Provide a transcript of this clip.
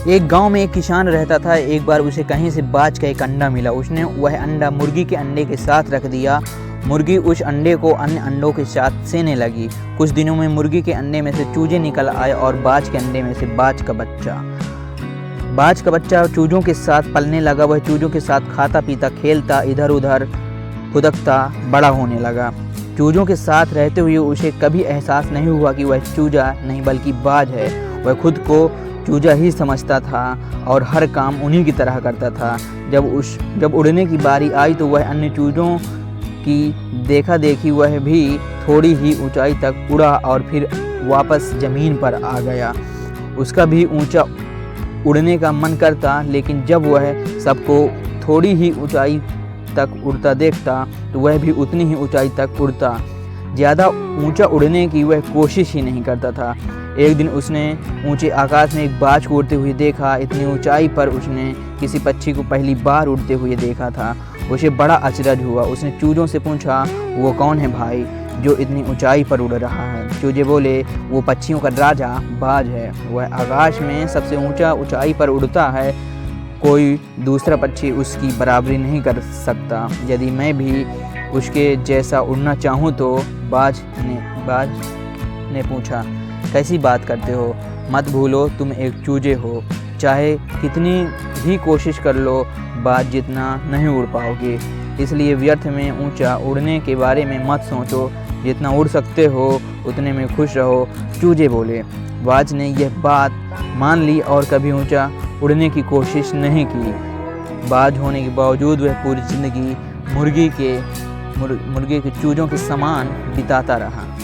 एक गांव में एक किसान रहता था। एक बार उसे कहीं से बाज का एक अंडा मिला। उसने वह अंडा मुर्गी के अंडे के साथ रख दिया। मुर्गी उस अंडे को अन्य अंडों के साथ सेने लगी। कुछ दिनों में मुर्गी के अंडे में से चूजे निकल आए और बाज के अंडे में से बाज का बच्चा चूजों के साथ पलने लगा। वह चूजों के साथ खाता पीता खेलता इधर उधर फुदकता बड़ा होने लगा। चूजों के साथ रहते हुए उसे कभी एहसास नहीं हुआ कि वह चूजा नहीं बल्कि बाज है। वह खुद को चूजा ही समझता था और हर काम उन्हीं की तरह करता था। जब उड़ने की बारी आई तो वह अन्य चूजों की देखा देखी वह भी थोड़ी ही ऊंचाई तक उड़ा और फिर वापस ज़मीन पर आ गया। उसका भी ऊंचा उड़ने का मन करता, लेकिन जब वह सबको थोड़ी ही ऊंचाई तक उड़ता देखता तो वह भी उतनी ही ऊंचाई तक उड़ता। ज़्यादा ऊंचा उड़ने की वह कोशिश ही नहीं करता था। एक दिन उसने ऊंचे आकाश में एक बाज को उड़ते हुए देखा। इतनी ऊंचाई पर उसने किसी पक्षी को पहली बार उड़ते हुए देखा था। उसे बड़ा अचरज हुआ। उसने चूजों से पूछा, वो कौन है भाई जो इतनी ऊंचाई पर उड़ रहा है? चूजे बोले, वो पक्षियों का राजा बाज है। वह आकाश में सबसे ऊंचाई पर उड़ता है। कोई दूसरा पक्षी उसकी बराबरी नहीं कर सकता। यदि मैं भी उसके जैसा उड़ना चाहूँ तो बाज ने पूछा, कैसी बात करते हो? मत भूलो तुम एक चूजे हो। चाहे कितनी भी कोशिश कर लो, बाज जितना नहीं उड़ पाओगे। इसलिए व्यर्थ में ऊंचा उड़ने के बारे में मत सोचो। जितना उड़ सकते हो उतने में खुश रहो। चूजे बोले। बाज ने यह बात मान ली और कभी ऊंचा उड़ने की कोशिश नहीं की। बाज होने के बावजूद वह पूरी जिंदगी मुर्गी के चूजों के समान बिताता रहा।